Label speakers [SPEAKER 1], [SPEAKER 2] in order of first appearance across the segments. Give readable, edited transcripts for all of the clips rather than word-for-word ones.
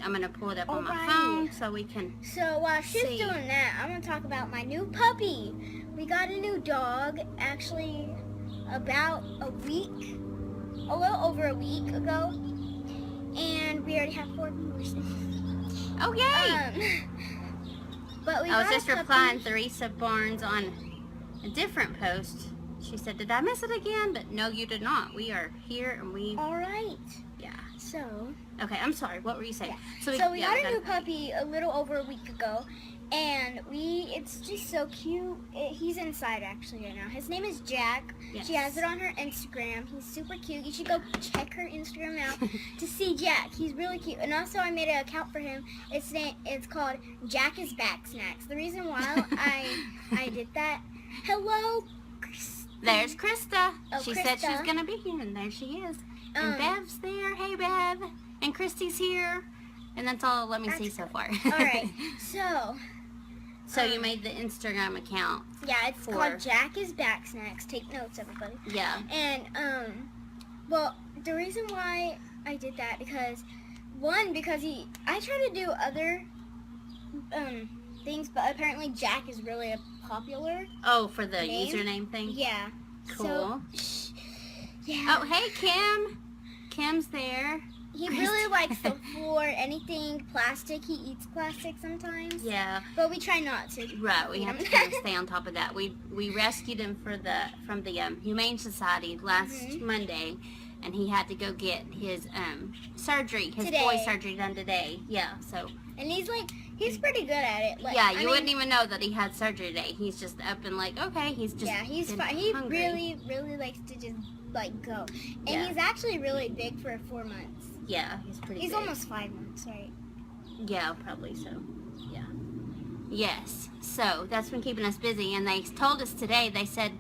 [SPEAKER 1] I'm gonna pull it up on my phone so we can.
[SPEAKER 2] So while she's doing that, I'm gonna talk about my new puppy. We got a new dog, actually, about a little over a week ago, and we already have 4 viewers.
[SPEAKER 1] Oh yay!
[SPEAKER 2] But we
[SPEAKER 1] I was
[SPEAKER 2] got
[SPEAKER 1] just
[SPEAKER 2] a puppy.
[SPEAKER 1] replying to Theresa Barnes on a different post. She said, "Did I miss it again?" But no, you did not. We are here, and we.
[SPEAKER 2] All right.
[SPEAKER 1] Yeah.
[SPEAKER 2] So.
[SPEAKER 1] Okay, I'm sorry. What were you saying?
[SPEAKER 2] Yeah. So we got a new puppy a little over a week ago, and it's just so cute. He's inside actually right now. His name is Jack.
[SPEAKER 1] Yes.
[SPEAKER 2] She has it on her Instagram. He's super cute. You should go check her Instagram out to see Jack. He's really cute. And also I made an account for him. It's called Jack is Back Snacks. The reason why I did that. Hello.
[SPEAKER 1] There's Krista.
[SPEAKER 2] Oh,
[SPEAKER 1] she
[SPEAKER 2] Krista.
[SPEAKER 1] said she's gonna be here, and there she is. And Bev's there. Hey, Bev. And Christy's here. And that's all. Let me see so far.
[SPEAKER 2] All right. So
[SPEAKER 1] you made the Instagram account.
[SPEAKER 2] Yeah, it's called Jack is Back Snacks. Take notes, everybody.
[SPEAKER 1] Yeah.
[SPEAKER 2] And well, the reason why I did that because I try to do other things, but apparently Jack is really a popular.
[SPEAKER 1] Oh, for the
[SPEAKER 2] name?
[SPEAKER 1] username thing?
[SPEAKER 2] Yeah.
[SPEAKER 1] Cool.
[SPEAKER 2] So, yeah.
[SPEAKER 1] Oh, hey, Kim. Kim's there.
[SPEAKER 2] He really likes the floor, anything plastic. He eats plastic sometimes.
[SPEAKER 1] Yeah.
[SPEAKER 2] But we try not to.
[SPEAKER 1] Right, we have to kind of stay on top of that. We rescued him from the Humane Society last Monday, and he had to go get his surgery, his boy surgery done today. Yeah, so.
[SPEAKER 2] And he's pretty good at it. Like,
[SPEAKER 1] yeah, you wouldn't even know that he had surgery today. He's just up and like, okay, he's just
[SPEAKER 2] he's fine. He really, really likes to just like go. And he's actually really big for 4 months.
[SPEAKER 1] Yeah, he's pretty
[SPEAKER 2] He's
[SPEAKER 1] big.
[SPEAKER 2] almost 5 months, right?
[SPEAKER 1] Yeah, probably so. Yeah. Yes. So that's been keeping us busy. And they told us today, they said,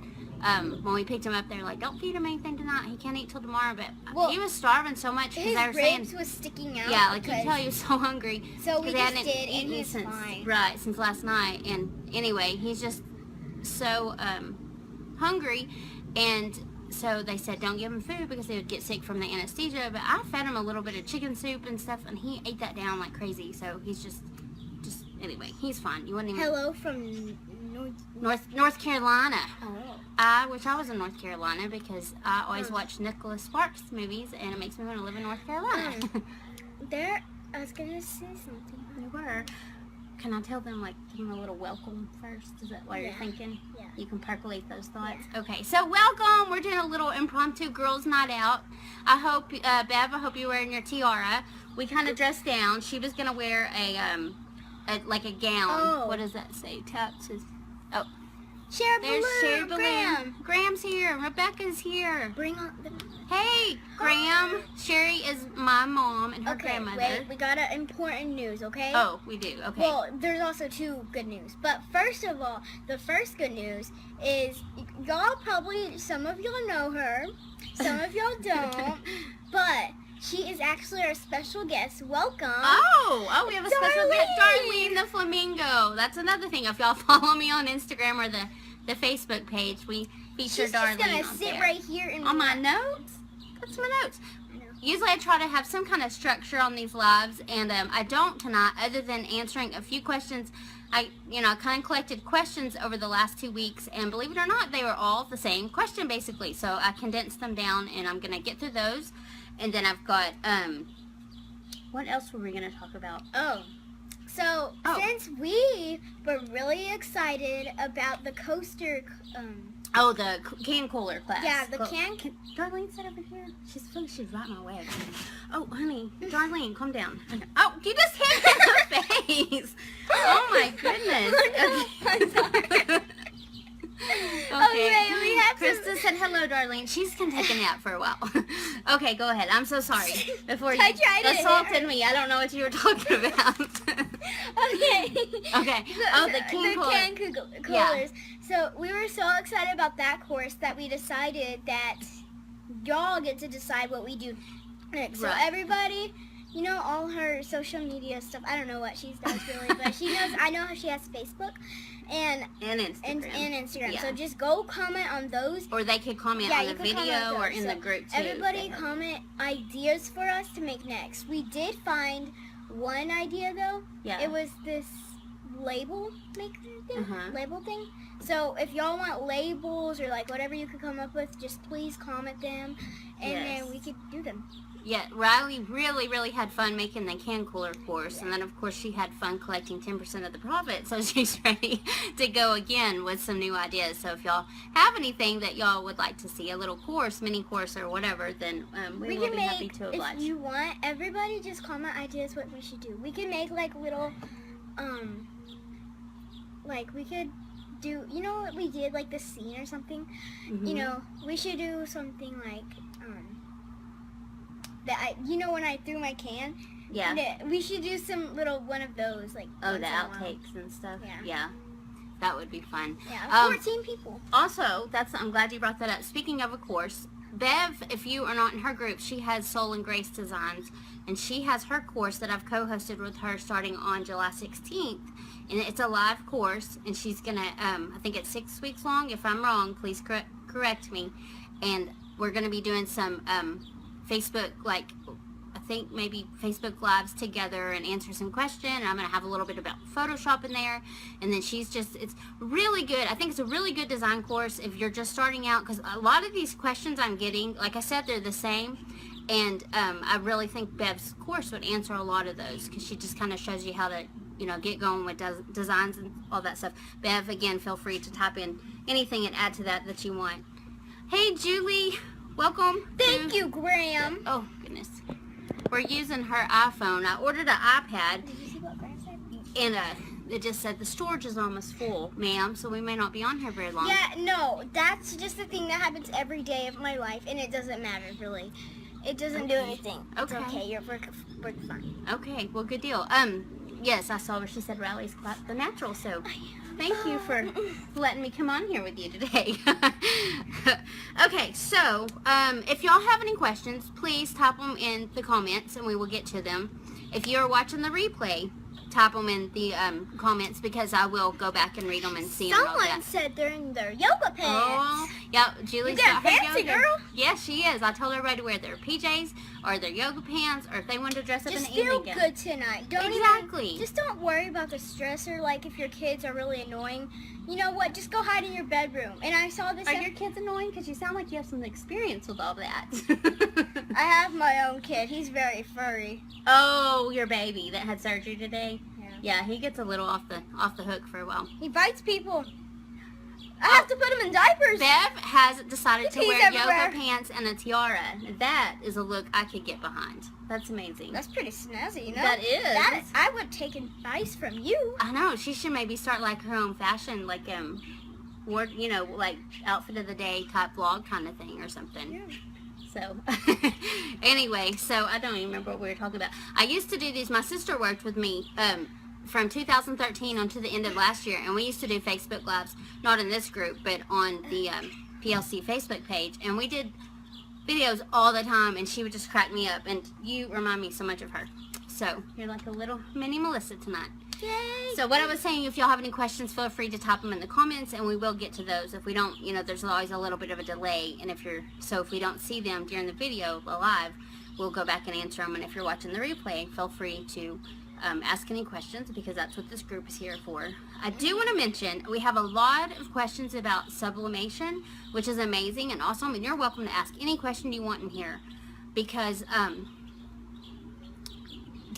[SPEAKER 1] when we picked him up, they were like, don't feed him anything tonight. He can't eat till tomorrow. But he was starving so much because they were saying.
[SPEAKER 2] His ribs was sticking out.
[SPEAKER 1] Yeah, like you can tell he was so hungry.
[SPEAKER 2] So we just did, and
[SPEAKER 1] he's
[SPEAKER 2] he's fine.
[SPEAKER 1] Right, since last night. And anyway, he's just so hungry. And so they said don't give him food because he would get sick from the anesthesia. But I fed him a little bit of chicken soup and stuff, and he ate that down like crazy. So he's just anyway, he's fine. You wouldn't even.
[SPEAKER 2] Hello from
[SPEAKER 1] North Carolina.
[SPEAKER 2] Oh.
[SPEAKER 1] I wish I was in North Carolina because I always watch Nicholas Sparks movies, and it makes me want to live in North Carolina.
[SPEAKER 2] I was gonna say something.
[SPEAKER 1] You were. Can I tell them, like, give them a little welcome first? Is that what you're thinking?
[SPEAKER 2] Yeah.
[SPEAKER 1] You can percolate those thoughts? Yeah. Okay, so welcome. We're doing a little impromptu girls' night out. I hope, Bev, I hope you're wearing your tiara. We kind of dressed down. She was going to wear like a gown.
[SPEAKER 2] Oh.
[SPEAKER 1] What does that say? Oh.
[SPEAKER 2] Share
[SPEAKER 1] There's Sherry
[SPEAKER 2] Balloon.
[SPEAKER 1] Balloon. Graham's here. Rebecca's here.
[SPEAKER 2] Bring on the...
[SPEAKER 1] Hey, Graham. Sherry is my mom and her grandmother.
[SPEAKER 2] Wait, we got important news, okay?
[SPEAKER 1] Oh, we do. Okay.
[SPEAKER 2] Well, there's also 2 good news. But first of all, the first good news is y'all probably, some of y'all know her, some of y'all don't, but she is actually our special guest. Welcome.
[SPEAKER 1] Oh, we have a special guest, Darlene the Flamingo. That's another thing. If y'all follow me on Instagram or the Facebook page, we feature Darlene.
[SPEAKER 2] She's just gonna sit right here
[SPEAKER 1] on my notes. That's my notes. Usually I try to have some kind of structure on these lives, and I don't tonight, other than answering a few questions. I kind of collected questions over the last 2 weeks, and believe it or not, they were all the same question basically. So I condensed them down, and I'm gonna get through those. And then I've got, what else were we going to talk about?
[SPEAKER 2] Since we were really excited about the coaster,
[SPEAKER 1] the can cooler class.
[SPEAKER 2] Yeah, the can...
[SPEAKER 1] Darlene sit over here. She's right in my way. Oh, honey, Darlene, calm down. Okay. Oh, you just hit me in the face. Oh, my goodness. Okay. Okay,
[SPEAKER 2] we have
[SPEAKER 1] Krista said hello, Darlene. She's can take a nap for a while. Okay, go ahead. I'm so sorry. Before you assaulted me, I don't know what you were talking about.
[SPEAKER 2] Okay.
[SPEAKER 1] Okay. The can
[SPEAKER 2] coolers.
[SPEAKER 1] Yeah.
[SPEAKER 2] So we were so excited about that course that we decided that y'all get to decide what we do next. So everybody, all her social media stuff. I don't know what she does really, but she knows. I know she has Facebook. And Instagram.
[SPEAKER 1] Yeah.
[SPEAKER 2] So just go comment on those.
[SPEAKER 1] Or they could comment on the video or in the group too.
[SPEAKER 2] Everybody comment ideas for us to make next. We did find one idea though.
[SPEAKER 1] Yeah.
[SPEAKER 2] It was this label maker thing,
[SPEAKER 1] Uh-huh.
[SPEAKER 2] label thing. So if y'all want labels or like whatever you could come up with, just please comment them, and
[SPEAKER 1] Yes.
[SPEAKER 2] then we could do them.
[SPEAKER 1] Yeah, Ryleigh really had fun making the can cooler course, and then of course she had fun collecting 10% of the profit, so she's ready to go again with some new ideas. So if y'all have anything that y'all would like to see, a little course, mini course or whatever, then we will
[SPEAKER 2] can
[SPEAKER 1] be
[SPEAKER 2] make,
[SPEAKER 1] happy to oblige.
[SPEAKER 2] if you want, everybody just comment ideas what we should do. We can make like little, like we could do, you know what we did, like the scene or something?
[SPEAKER 1] Mhm.
[SPEAKER 2] You know, we should do something like, you know when I threw my can?
[SPEAKER 1] Yeah.
[SPEAKER 2] We should do some little one of those, like.
[SPEAKER 1] Oh,
[SPEAKER 2] once
[SPEAKER 1] the
[SPEAKER 2] in a while.
[SPEAKER 1] outtakes and stuff?
[SPEAKER 2] Yeah.
[SPEAKER 1] Yeah. That would be fun.
[SPEAKER 2] Yeah, 14 people.
[SPEAKER 1] Also, I'm glad you brought that up. Speaking of a course, Bev, if you are not in her group, she has Soul and Grace Designs, and she has her course that I've co-hosted with her starting on July 16th, and it's a live course, and she's gonna, I think it's 6 weeks long. If I'm wrong, please correct me, and we're gonna be doing some Facebook, like, I think maybe Facebook Lives together and answer some questions. And I'm going to have a little bit about Photoshop in there. And then it's really good. I think it's a really good design course if you're just starting out, because a lot of these questions I'm getting, like I said, they're the same. And I really think Bev's course would answer a lot of those, because she just kind of shows you how to, you know, get going with designs and all that stuff. Bev, again, feel free to type in anything and add to that you want. Hey, Julie. Welcome.
[SPEAKER 2] Thank you, Graham.
[SPEAKER 1] Oh, goodness. We're using her iPhone. I ordered an iPad,
[SPEAKER 2] Did you see what Graham said?
[SPEAKER 1] and it just said the storage is almost full, ma'am, so we may not be on here very long.
[SPEAKER 2] Yeah, no, that's just the thing that happens every day of my life, and it doesn't matter, really. It doesn't do anything.
[SPEAKER 1] Okay.
[SPEAKER 2] It's okay. We're fine.
[SPEAKER 1] Okay, well, good deal. Yes, I saw where she said Ryleigh's quite the natural, so thank you for letting me come on here with you today. Okay, so if y'all have any questions, please type them in the comments and we will get to them. If you're watching the replay, type them in the comments, because I will go back and read them and see them.
[SPEAKER 2] Someone said they're in their yoga pants.
[SPEAKER 1] Oh, yeah, Julie's
[SPEAKER 2] You got
[SPEAKER 1] got her
[SPEAKER 2] fancy,
[SPEAKER 1] yoga.
[SPEAKER 2] girl.
[SPEAKER 1] Yes, she is. I told everybody to wear their PJs or their yoga pants, or if they wanted to dress up
[SPEAKER 2] Just
[SPEAKER 1] in the
[SPEAKER 2] feel
[SPEAKER 1] evening.
[SPEAKER 2] good tonight.
[SPEAKER 1] Exactly.
[SPEAKER 2] Just don't worry about the stressor. Like if your kids are really annoying, you know what? Just go hide in your bedroom. And I saw this.
[SPEAKER 1] Are your kids annoying? Because you sound like you have some experience with all that.
[SPEAKER 2] I have my own kid. He's very furry.
[SPEAKER 1] Oh, your baby that had surgery today.
[SPEAKER 2] Yeah.
[SPEAKER 1] Yeah, he gets a little off the hook for a while.
[SPEAKER 2] He bites people. I have to put him in diapers.
[SPEAKER 1] Bev has decided to
[SPEAKER 2] He's
[SPEAKER 1] wear
[SPEAKER 2] everywhere.
[SPEAKER 1] yoga pants and a tiara. That is a look I could get behind. That's amazing.
[SPEAKER 2] That's pretty snazzy, you know?
[SPEAKER 1] That is.
[SPEAKER 2] I would take advice from you.
[SPEAKER 1] I know. She should maybe start like her own fashion, like you know, like outfit of the day type vlog kind of thing or something.
[SPEAKER 2] Yeah.
[SPEAKER 1] So anyway, so I don't even remember what we were talking about. I used to do these. My sister worked with me from 2013 on to the end of last year, and we used to do Facebook Lives, not in this group, but on the PLC Facebook page, and we did videos all the time, and she would just crack me up, and you remind me so much of her. So you're like a little mini Melissa tonight.
[SPEAKER 2] Yay.
[SPEAKER 1] So what I was saying, if y'all have any questions, feel free to type them in the comments, and we will get to those. If we don't, you know, there's always a little bit of a delay, and if we don't see them during the video live, we'll go back and answer them. And if you're watching the replay, feel free to ask any questions, because that's what this group is here for. I do want to mention we have a lot of questions about sublimation, which is amazing and awesome, and you're welcome to ask any question you want in here, because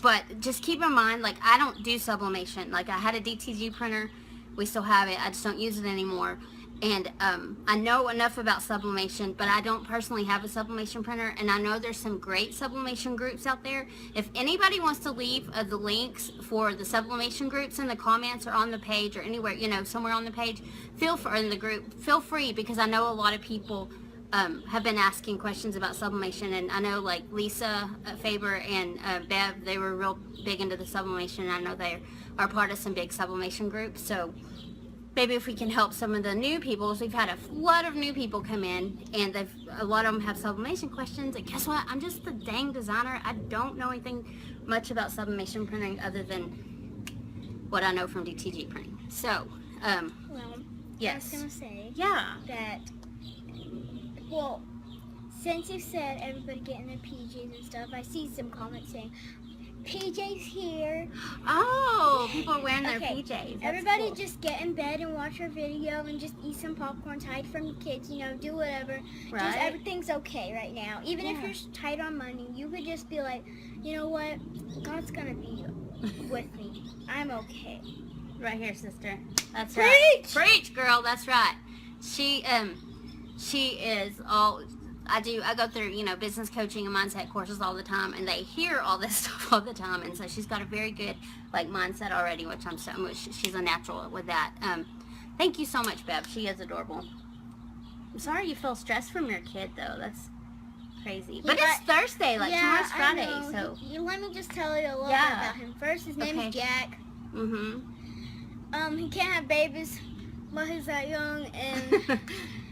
[SPEAKER 1] but just keep in mind, like, I don't do sublimation. Like, I had a DTG printer, we still have it, I just don't use it anymore. And I know enough about sublimation, but I don't personally have a sublimation printer, and I know there's some great sublimation groups out there. If anybody wants to leave the links for the sublimation groups in the comments or on the page or anywhere, you know, somewhere on the page, in the group, feel free, because I know a lot of people have been asking questions about sublimation, and I know like Lisa Faber and Bev, they were real big into the sublimation, and I know they are part of some big sublimation groups. So maybe if we can help some of the new people, so we've had a flood of new people come in, and a lot of them have sublimation questions, and guess what? I'm just the dang designer. I don't know anything much about sublimation printing other than what I know from DTG printing. So,
[SPEAKER 2] Well,
[SPEAKER 1] yes.
[SPEAKER 2] I was going to say
[SPEAKER 1] Yeah.
[SPEAKER 2] that, well, since you said everybody getting their PJs and stuff, I see some comments saying, PJs here.
[SPEAKER 1] Oh, people are wearing their
[SPEAKER 2] Okay,
[SPEAKER 1] PJs. That's
[SPEAKER 2] Everybody
[SPEAKER 1] cool.
[SPEAKER 2] just get in bed and watch our video and just eat some popcorn, hide from your kids, do whatever.
[SPEAKER 1] Right.
[SPEAKER 2] Just everything's okay right now. Even if
[SPEAKER 1] Yeah.
[SPEAKER 2] you're tight on money, you could just be like, you know what? God's gonna be with me. I'm okay.
[SPEAKER 1] Right here, sister. That's
[SPEAKER 2] Preach!
[SPEAKER 1] right. Preach, girl. That's right. She is all. I go through, business coaching and mindset courses all the time, and they hear all this stuff all the time, and so she's got a very good, mindset already, which she's a natural with that. Thank you so much, Bev. She is adorable. I'm sorry you feel stressed from your kid, though. That's crazy. But it's Thursday, tomorrow's Friday,
[SPEAKER 2] I know.
[SPEAKER 1] so.
[SPEAKER 2] Let me just tell you a little bit about him. First, his name is Jack.
[SPEAKER 1] Mm-hmm.
[SPEAKER 2] He can't have babies while he's that young, and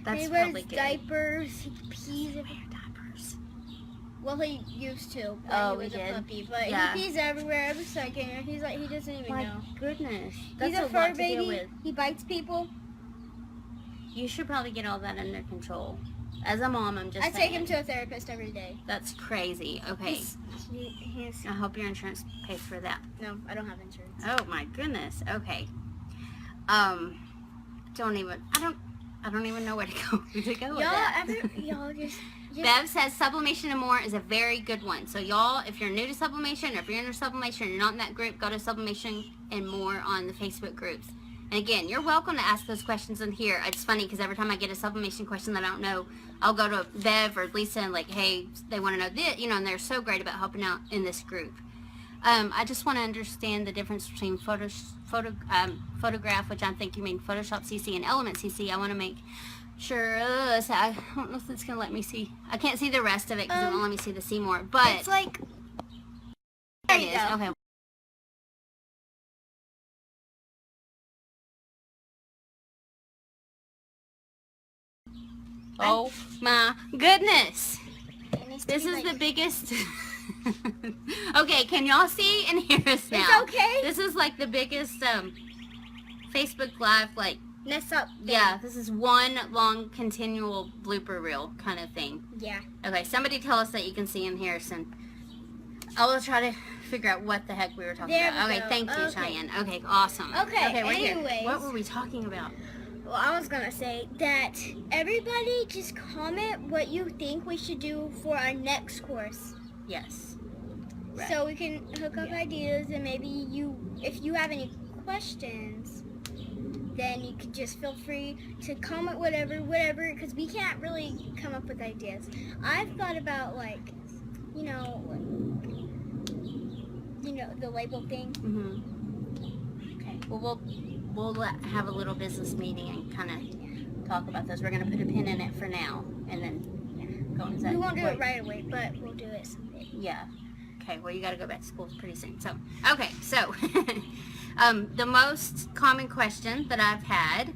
[SPEAKER 1] That's
[SPEAKER 2] he wears
[SPEAKER 1] probably good.
[SPEAKER 2] diapers. He pees everywhere.
[SPEAKER 1] Diapers.
[SPEAKER 2] Well, he used to. When
[SPEAKER 1] Oh,
[SPEAKER 2] he was
[SPEAKER 1] he
[SPEAKER 2] a
[SPEAKER 1] did?
[SPEAKER 2] puppy, but
[SPEAKER 1] Yeah.
[SPEAKER 2] he pees everywhere every second. And he doesn't even
[SPEAKER 1] My
[SPEAKER 2] know.
[SPEAKER 1] goodness. That's
[SPEAKER 2] He's a
[SPEAKER 1] a
[SPEAKER 2] fur
[SPEAKER 1] lot to
[SPEAKER 2] baby.
[SPEAKER 1] deal with.
[SPEAKER 2] He bites people.
[SPEAKER 1] You should probably get all that under control. As a mom, I'm just
[SPEAKER 2] I
[SPEAKER 1] saying.
[SPEAKER 2] take him to a therapist every day.
[SPEAKER 1] That's crazy. Okay.
[SPEAKER 2] He's
[SPEAKER 1] I hope your insurance pays for that.
[SPEAKER 2] no, I don't have insurance.
[SPEAKER 1] Oh my goodness. Okay. I don't even know where to go with that.
[SPEAKER 2] Y'all just
[SPEAKER 1] Bev says sublimation and more is a very good one. So y'all, if you're new to sublimation, or if you're into sublimation, you're not in that group, go to sublimation and more on the Facebook groups. And again, you're welcome to ask those questions in here. It's funny because every time I get a sublimation question that I don't know, I'll go to Bev or Lisa and hey, they want to know this, and they're so great about helping out in this group. I just want to understand the difference between photograph, which I think you mean Photoshop CC, and Element CC. I want to make sure. So I don't know if it's going to let me see. I can't see the rest of it because it won't let me see the see more. But
[SPEAKER 2] it's like
[SPEAKER 1] there
[SPEAKER 2] there
[SPEAKER 1] it
[SPEAKER 2] you
[SPEAKER 1] is.
[SPEAKER 2] go.
[SPEAKER 1] Okay. Oh my goodness. This is the biggest. Okay, can y'all see and hear us now?
[SPEAKER 2] It's okay.
[SPEAKER 1] This is the biggest Facebook Live
[SPEAKER 2] Mess up.
[SPEAKER 1] yeah, this is one long continual blooper reel kind of thing.
[SPEAKER 2] Yeah.
[SPEAKER 1] Okay, somebody tell us that you can see and hear us, and I will try to figure out what the heck we were talking
[SPEAKER 2] There
[SPEAKER 1] about.
[SPEAKER 2] we
[SPEAKER 1] Okay,
[SPEAKER 2] go.
[SPEAKER 1] thank you,
[SPEAKER 2] Okay.
[SPEAKER 1] Cheyenne. Okay, awesome.
[SPEAKER 2] Okay,
[SPEAKER 1] we're here.
[SPEAKER 2] anyways.
[SPEAKER 1] What were we talking about?
[SPEAKER 2] Well, I was gonna say that everybody just comment what you think we should do for our next course.
[SPEAKER 1] Yes. Right.
[SPEAKER 2] So we can hook up ideas, and maybe if you have any questions, then you could just feel free to comment whatever, because we can't really come up with ideas. I've thought about the label thing.
[SPEAKER 1] Mm-hmm. Okay. Well, we'll have a little business meeting and kind of talk about those. We're going to put a pin in it for now, and then go on.
[SPEAKER 2] We won't do it right away, but we'll do it someday.
[SPEAKER 1] Yeah. Okay, well, you got to go back to school pretty soon. So, okay, so the most common question that I've had,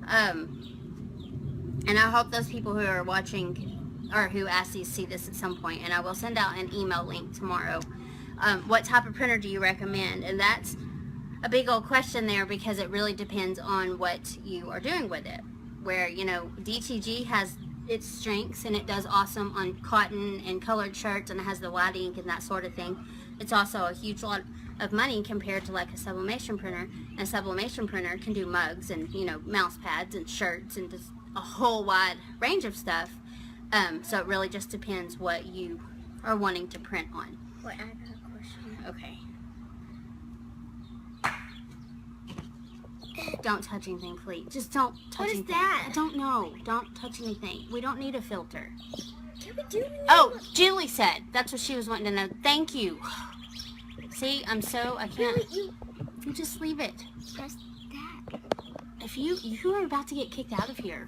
[SPEAKER 1] and I hope those people who are watching or who ask these see this at some point, and I will send out an email link tomorrow. What type of printer do you recommend? And that's a big old question there, because it really depends on what you are doing with it. Where, DTG has its strengths, and it does awesome on cotton and colored shirts, and it has the white ink and that sort of thing. It's also a huge lot of money compared to a sublimation printer. And a sublimation printer can do mugs and mouse pads and shirts and just a whole wide range of stuff. So it really just depends what you are wanting to print on.
[SPEAKER 2] Wait, I have a question.
[SPEAKER 1] Okay. Don't touch anything, please. Just don't touch
[SPEAKER 2] What is
[SPEAKER 1] anything.
[SPEAKER 2] that?
[SPEAKER 1] I don't know. Don't touch anything. We don't need a filter.
[SPEAKER 2] Can we do it?
[SPEAKER 1] Oh, Julie said. That's what she was wanting to know. Thank you. See, I can't.
[SPEAKER 2] Really,
[SPEAKER 1] You just leave it.
[SPEAKER 2] press that.
[SPEAKER 1] If you are about to get kicked out of here.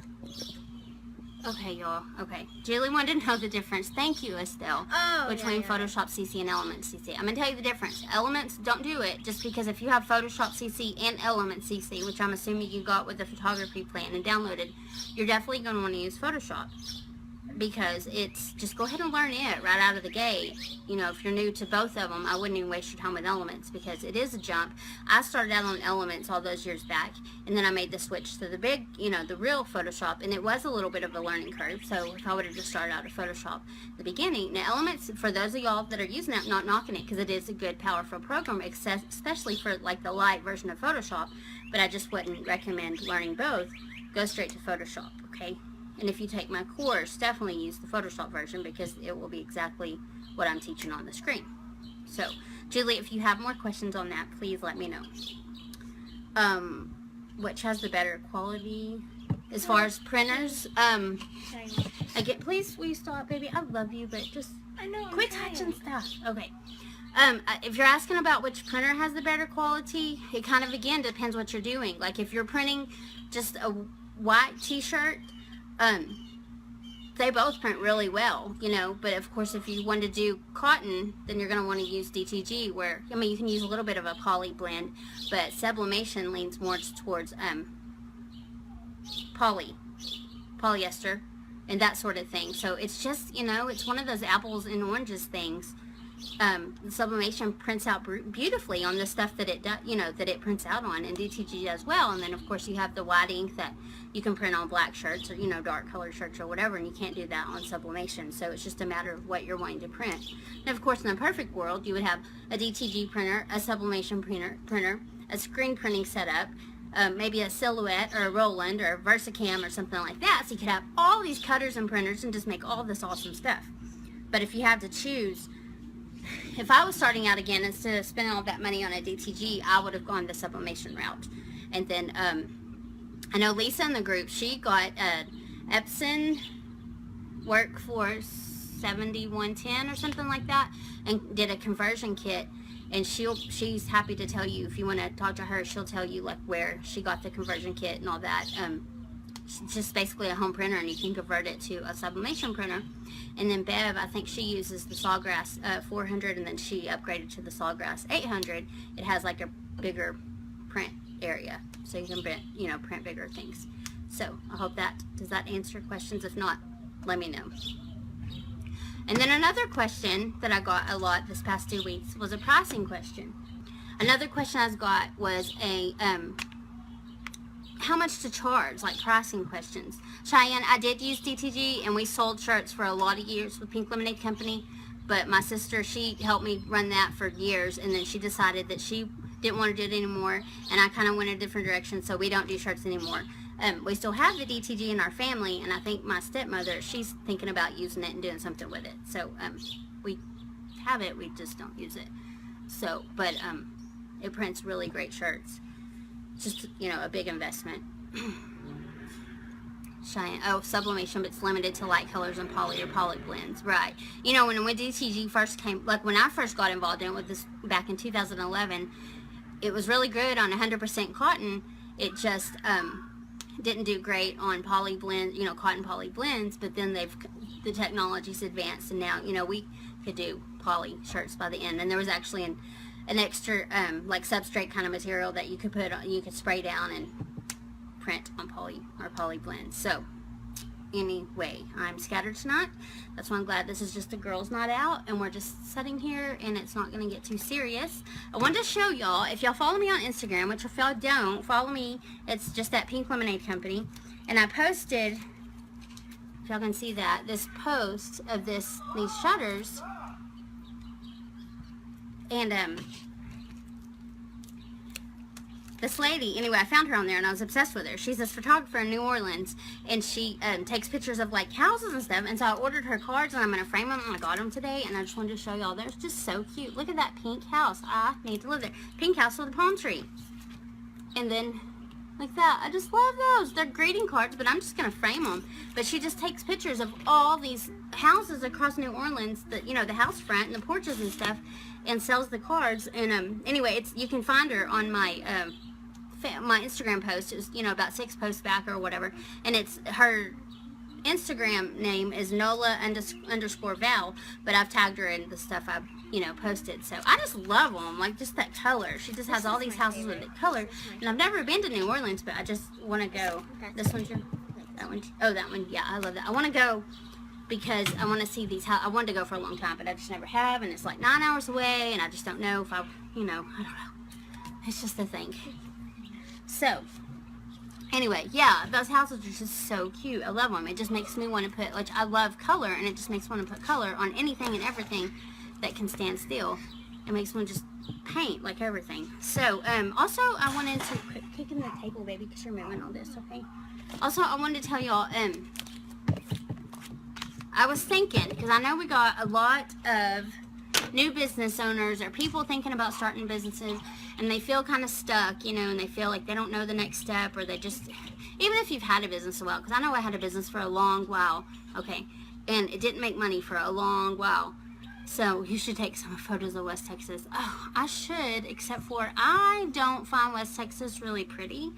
[SPEAKER 1] Okay, y'all. Okay. Julie wanted to know the difference. Thank you, Estelle.
[SPEAKER 2] Oh,
[SPEAKER 1] Between
[SPEAKER 2] yeah.
[SPEAKER 1] Photoshop CC and Element CC. I'm going to tell you the difference. Elements, don't do it just because if you have Photoshop CC and Element CC, which I'm assuming you got with the photography plan and downloaded, you're definitely going to want to use Photoshop. because it's just go ahead and learn it right out of the gate. You know, if you're new to both of them, I wouldn't even waste your time with elements because it is a jump. I started out on elements all those years back, and then I made the switch to the big, you know, the real Photoshop, and it was a little bit of a learning curve. So if I would have just started out at Photoshop at the beginning, now elements, for those of y'all that are using it, not knocking it, because it is a good, powerful program, especially for like the light version of Photoshop, but I just wouldn't recommend learning both. Go straight to Photoshop, okay? And if you take my course, definitely use the Photoshop version because it will be exactly what I'm teaching on the screen. So, Julie, if you have more questions on that, please let me know. Which has the better quality as far as printers? Again, please, will you stop, baby? I love you, but just quit touching stuff. Okay. If you're asking about which printer has the better quality, it kind of, again, depends what you're doing. Like, if you're printing just a white t-shirt, they both print really well, you know, but of course if you want to do cotton, then you're going to want to use DTG, where, I mean, you can use a little bit of a poly blend, but sublimation leans more towards polyester, and that sort of thing. So it's just, you know, it's one of those apples and oranges things. Sublimation prints out beautifully on the stuff that it does, you know, that it prints out on, and DTG does well. And then of course you have the white ink that you can print on black shirts or, you know, dark colored shirts or whatever, and you can't do that on sublimation. So it's just a matter of what you're wanting to print. And of course in a perfect world you would have a DTG printer, a sublimation printer, a screen printing setup, maybe a Silhouette or a Roland or a Versacam or something like that, so you could have all these cutters and printers and just make all this awesome stuff. But if you have to choose, if I was starting out again, instead of spending all that money on a DTG, I would have gone the sublimation route. And then I know Lisa in the group, she got Epson Workforce 7110 or something like that, and did a conversion kit. And she's happy to tell you, if you want to talk to her, she'll tell you like where she got the conversion kit and all that. It's just basically a home printer, and you can convert it to a sublimation printer. And then Bev, I think she uses the Sawgrass 400, and then she upgraded to the Sawgrass 800. It has like a bigger print area, so you can print, you know, print bigger things. So I hope does that answer questions? If not, let me know. And then another question that I got a lot this past 2 weeks was a pricing question. Another question I got was a how much to charge, like pricing questions. Cheyenne, I did use DTG, and we sold shirts for a lot of years with Pink Lemonade Company, but my sister, she helped me run that for years, and then she decided that she didn't want to do it anymore, and I kind of went a different direction, so we don't do shirts anymore. We still have the DTG in our family, and I think my stepmother, she's thinking about using it and doing something with it. So we have it, we just don't use it. So, but it prints really great shirts. Just, you know, a big investment. Cheyenne, oh, sublimation, but it's limited to light colors and poly or poly blends, right? You know, when DTG first came, like when I first got involved in it with this back in 2011, it was really good on 100% cotton. It just didn't do great on poly blend, you know, cotton poly blends. But then the technology's advanced, and now, you know, we could do poly shirts by the end. And there was actually an extra like substrate kind of material that you could put on, you could spray down and print on poly or poly blends. So anyway, I'm scattered tonight. That's why I'm glad this is just a girls' night out, and we're just sitting here and it's not going to get too serious. I wanted to show y'all, if y'all follow me on Instagram, which if y'all don't follow me, it's just that Pink Lemonade Company, and I posted, if y'all can see that, this post of these shutters. And this lady, anyway, I found her on there and I was obsessed with her. She's this photographer in New Orleans, and she takes pictures of like houses and stuff. And so I ordered her cards, and I'm going to frame them, and I got them today, and I just wanted to show y'all. They're just so cute. Look at that pink house. I need to live there. Pink house with a palm tree. And then like that. I just love those. They're greeting cards, but I'm just going to frame them. But she just takes pictures of all these houses across New Orleans, that, you know, the house front and the porches and stuff, and sells the cards. And anyway, you can find her on my my Instagram post. It was, you know, about 6 posts back or whatever, and it's her Instagram name is Nola_Val, but I've tagged her in the stuff I've, you know, posted. So I just love them, like just that color. She just has all these houses with the color, and I've never been to New Orleans, but I just want to go. This one's your, that one, oh, that one, yeah, I love that. I want to go because I want to see these. I wanted to go for a long time, but I just never have, and it's like 9 hours away, and I just don't know if I, you know, I don't know. It's just a thing. So, anyway, yeah, those houses are just so cute. I love them. It just makes me want to put, like, I love color, and it just makes me want to put color on anything and everything that can stand still. It makes me just paint, like everything. So, also, I wanted to quit kicking the table, baby, because you're moving all this, okay? Also, I wanted to tell y'all, I was thinking, because I know we got a lot of new business owners or people thinking about starting businesses, and they feel kind of stuck, you know, and they feel like they don't know the next step, or they just, even if you've had a business a while, because I know I had a business for a long while, okay, and it didn't make money for a long while. So you should take some photos of West Texas. Oh, I should, except for I don't find West Texas really pretty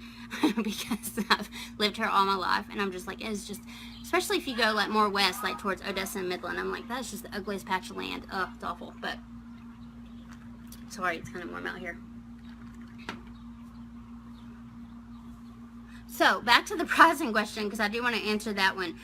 [SPEAKER 1] because I've lived here all my life, and I'm just like, it's just, especially if you go like more west, like towards Odessa and Midland, I'm like, that's just the ugliest patch of land. Oh, it's awful. But sorry, it's kind of warm out here. So back to the pricing question, because I do want to answer that one.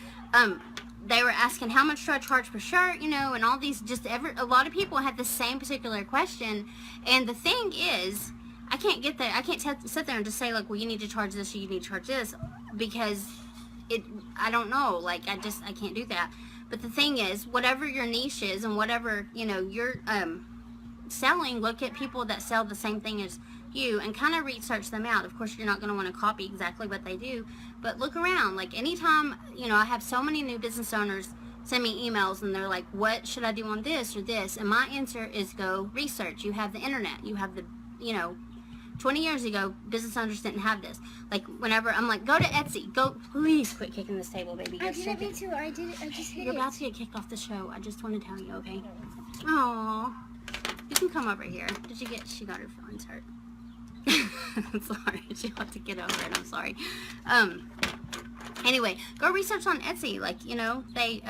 [SPEAKER 1] They were asking, how much do I charge per shirt, you know, and all these, a lot of people had the same particular question, and the thing is, I can't get there, I can't sit there and just say, like, well, you need to charge this, or you need to charge this, because I don't know, like, I can't do that. But the thing is, whatever your niche is, and whatever, you know, you're, selling, look at people that sell the same thing as you, and kind of research them out. Of course, you're not going to want to copy exactly what they do, but look around. Like, anytime, you know, I have so many new business owners send me emails, and they're like, what should I do on this or this? And my answer is go research. You have the internet. You have the, you know, 20 years ago, business owners didn't have this. Like, whenever I'm like, go to Etsy. Go, please quit kicking this table, baby.
[SPEAKER 2] I didn't mean to. I just hit
[SPEAKER 1] You're about to get kicked off the show. I just want to tell you, okay? Aww. You can come over here. She got her feelings hurt. I'm sorry. She'll have to get over it. I'm sorry. Anyway, go research on Etsy. Like, you know, they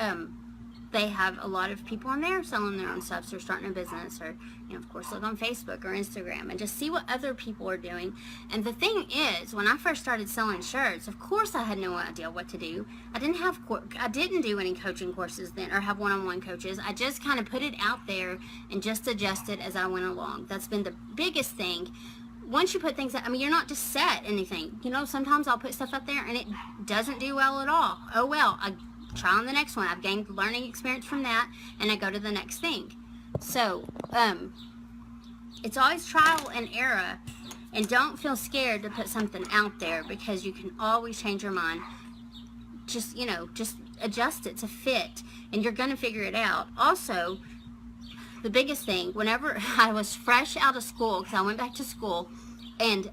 [SPEAKER 1] have a lot of people on there selling their own stuff, so they're starting a business, or, you know, of course, look on Facebook or Instagram and just see what other people are doing. And the thing is, when I first started selling shirts, of course, I had no idea what to do. I didn't do any coaching courses then, or have one-on-one coaches. I just kind of put it out there and just adjusted as I went along. That's been the biggest thing. Once you put things out, I mean, you're not just set anything. You know, sometimes I'll put stuff out there and it doesn't do well at all. Oh, well, I try on the next one. I've gained learning experience from that, and I go to the next thing. So, it's always trial and error, and don't feel scared to put something out there, because you can always change your mind. Just, you know, just adjust it to fit, and you're going to figure it out. Also, the biggest thing, whenever I was fresh out of school, because I went back to school, and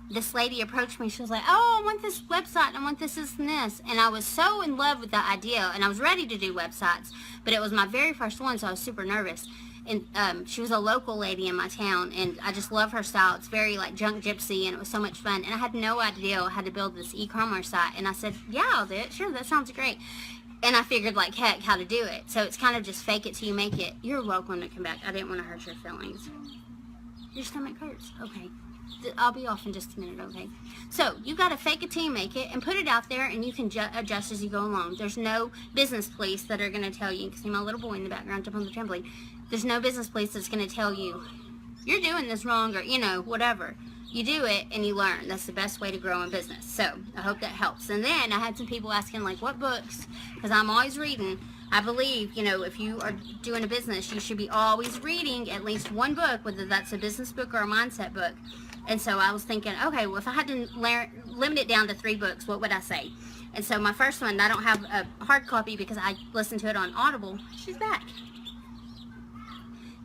[SPEAKER 1] this lady approached me. She was like, oh, I want this website, I want this and this. And I was so in love with the idea, and I was ready to do websites, but it was my very first one, so I was super nervous. And she was a local lady in my town, and I just love her style. It's very like junk gypsy, and it was so much fun. And I had no idea how to build this e-commerce site, and I said, yeah, I'll do it. Sure, that sounds great. And I figured like heck how to do it. So it's kind of just fake it till you make it. You're welcome to come back. I didn't want to hurt your feelings. Your stomach hurts. Okay. I'll be off in just a minute, okay? So you got to fake it till you make it, and put it out there, and you can adjust as you go along. There's no business police that are going to tell you. You can see my little boy in the background jump on the trampoline. There's no business police that's going to tell you, you're doing this wrong, or, you know, whatever. You do it and you learn. That's the best way to grow in business. So I hope that helps. And then I had some people asking, like, what books? Because I'm always reading. I believe, you know, if you are doing a business, you should be always reading at least one book, whether that's a business book or a mindset book. And so I was thinking, okay, well, if I had to limit it down to 3 books, what would I say? And so my first one, I don't have a hard copy because I listened to it on Audible. She's back.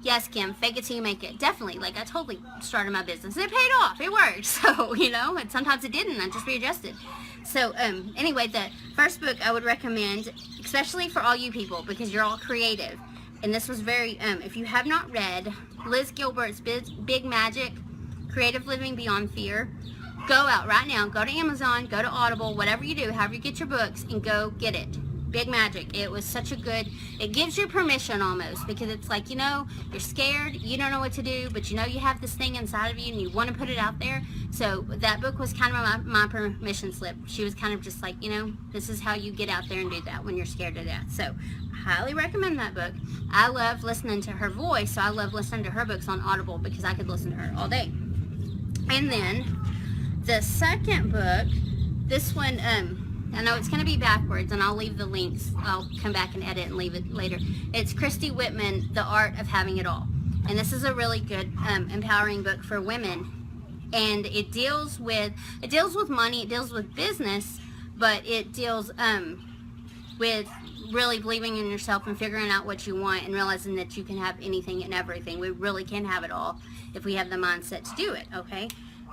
[SPEAKER 1] Yes, Kim, fake it till you make it. Definitely. Like, I totally started my business. And it paid off. It worked. So, you know, and sometimes it didn't. I just readjusted. So, anyway, the first book I would recommend, especially for all you people, because you're all creative. And this was very, if you have not read Liz Gilbert's Big Magic, Creative Living Beyond Fear, go out right now. Go to Amazon, go to Audible, whatever you do, however you get your books, and go get it. Big Magic. It was such a good, it gives you permission almost, because it's like, you know, you're scared, you don't know what to do, but you know you have this thing inside of you and you want to put it out there. So that book was kind of my permission slip. She was kind of just like, this is how you get out there and do that when you're scared to death. So I highly recommend that book. I love listening to her voice, so I love listening to her books on Audible because I could listen to her all day. And then the second book, this one, I know it's going to be backwards, and I'll leave the links. I'll come back and edit and leave it later. It's Christy Whitman, The Art of Having It All. And this is a really good, empowering book for women. And it deals with money, it deals with business, but it deals with really believing in yourself and figuring out what you want and realizing that you can have anything and everything. We really can have it all if we have the mindset to do it, okay?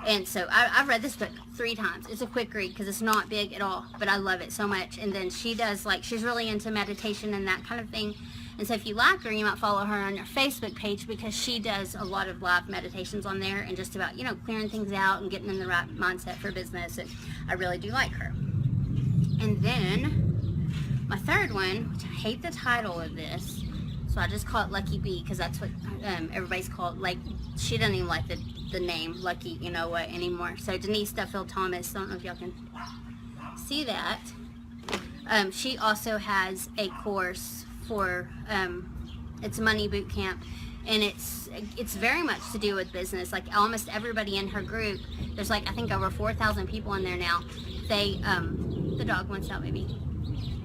[SPEAKER 1] And so I've read this book 3 times. It's a quick read because it's not big at all, but I love it so much. And then she does, she's really into meditation and that kind of thing. And so if you like her, you might follow her on her Facebook page because she does a lot of live meditations on there and just about, clearing things out and getting in the right mindset for business. And I really do like her. And then my third one, which I hate the title of this, so I just call it Lucky Bee because that's what everybody's called. She doesn't even like the name Lucky, anymore. So Denise Duffield Thomas, I don't know if y'all can see that. She also has a course for it's Money Boot Camp, and it's very much to do with business. Almost everybody in her group, there's I think over 4,000 people in there now. They the dog wants out, maybe.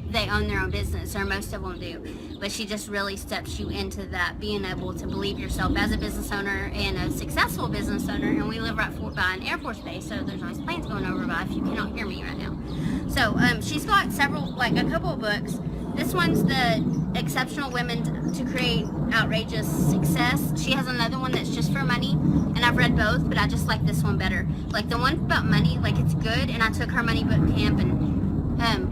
[SPEAKER 1] They own their own business, or most of them do. But she just really steps you into that, being able to believe yourself as a business owner and a successful business owner. And we live right by an Air Force base, so there's always planes going over by if you cannot hear me right now. So she's got several, a couple of books. This one's the Exceptional Women to Create Outrageous Success. She has another one that's just for money, and I've read both, but I just like this one better. The one about money, it's good, and I took her Money Boot Camp, and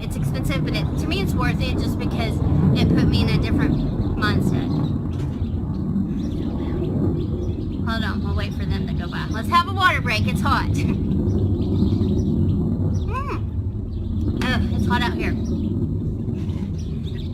[SPEAKER 1] it's expensive, but to me it's worth it just because it put me in a different mindset. Hold on, we'll wait for them to go by. Let's have a water break, it's hot. It's hot out here.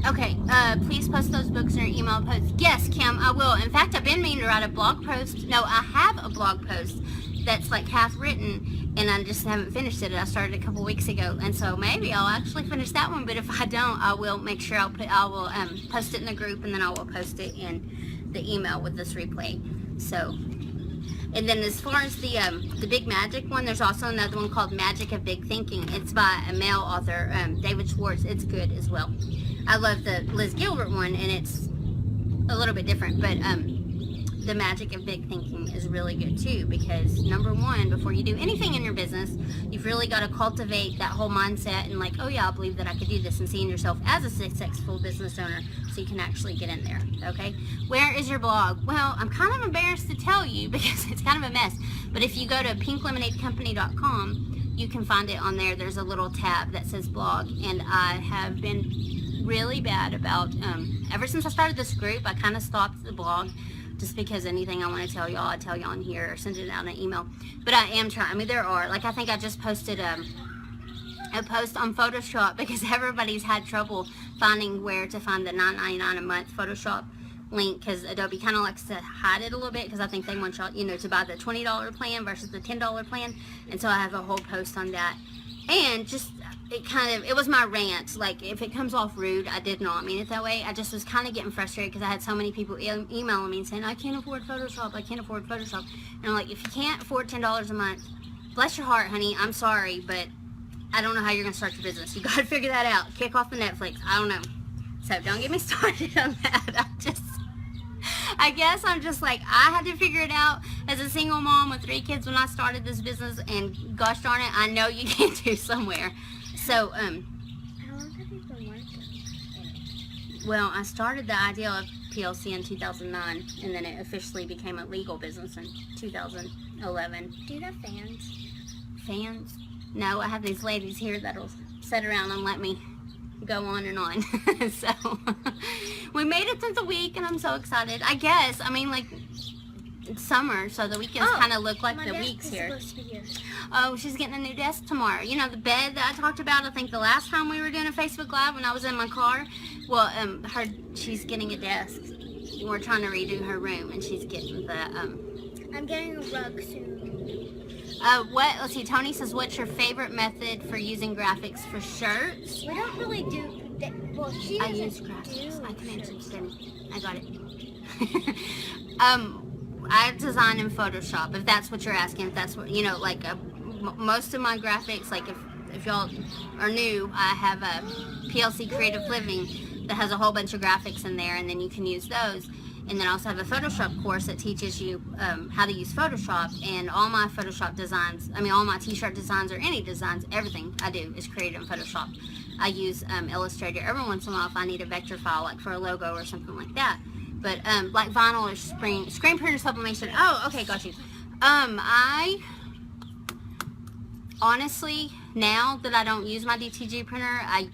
[SPEAKER 1] Okay, please post those books in your email post. Yes, Kim, I will. In fact, I've been meaning to write a blog post. No, I have a blog post that's half written, and I just haven't finished it. I started a couple weeks ago, and so maybe I'll actually finish that one. But if I don't, I will make sure I will post it in the group, and then I will post it in the email with this replay. So, and then as far as the Big Magic one, there's also another one called Magic of Big Thinking. It's by a male author, David Schwartz. It's good as well. I love the Liz Gilbert one, and it's a little bit different, but the Magic of Big Thinking is really good too, because number one, before you do anything in your business, you've really got to cultivate that whole mindset and oh yeah, I believe that I could do this, and seeing yourself as a successful business owner so you can actually get in there, okay? Where is your blog? Well, I'm kind of embarrassed to tell you because it's kind of a mess, but if you go to pinklemonadecompany.com, you can find it on there. There's a little tab that says blog, and I have been really bad about, ever since I started this group, I kind of stopped the blog just because anything I want to tell y'all, I tell y'all on here or send it out in an email. But I am trying. I mean, there are, I think I just posted a post on Photoshop because everybody's had trouble finding where to find the $9.99 a month Photoshop link, because Adobe kind of likes to hide it a little bit because I think they want y'all, to buy the $20 plan versus the $10 plan. And so I have a whole post on that. And just, it was my rant. If it comes off rude, I did not mean it that way. I just was kind of getting frustrated because I had so many people emailing me and saying, I can't afford Photoshop, I can't afford Photoshop. And I'm like, if you can't afford $10 a month, bless your heart, honey, I'm sorry, but I don't know how you're going to start your business. You got to figure that out. Kick off the Netflix. I don't know. So don't get me started on that. I guess I'm just I had to figure it out as a single mom with 3 kids when I started this business, and gosh darn it, I know you can do somewhere. So,
[SPEAKER 2] How long have you been working?
[SPEAKER 1] Well, I started the idea of PLC in 2009, and then it officially became a legal business in 2011.
[SPEAKER 2] Do you have fans?
[SPEAKER 1] Fans? No, I have these ladies here that'll sit around and let me go on and on. So we made it through the week, and I'm so excited. I guess, it's summer, so the weekends kind of look like the weeks here. Oh, she's getting a new desk tomorrow. The bed that I talked about, I think the last time we were doing a Facebook Live when I was in my car. Well, she's getting a desk. We're trying to redo her room, and she's getting the
[SPEAKER 2] I'm getting a rug soon.
[SPEAKER 1] Let's see, Tony says, what's your favorite method for using graphics for shirts?
[SPEAKER 2] We don't really do that. Well, she
[SPEAKER 1] I
[SPEAKER 2] doesn't
[SPEAKER 1] use graphics. I can answer
[SPEAKER 2] shirts.
[SPEAKER 1] them. I got it. I design in Photoshop, if that's what you're asking. If that's what, like most of my graphics, like if y'all are new, I have a PLC Creative Living that has a whole bunch of graphics in there, and then you can use those. And then I also have a Photoshop course that teaches you how to use Photoshop, and all my Photoshop designs, all my t-shirt designs or any designs, everything I do is created in Photoshop. I use Illustrator every once in a while if I need a vector file, like for a logo or something like that. But like vinyl or screen printer sublimation. Oh, okay, got you. I honestly, now that I don't use my DTG printer, I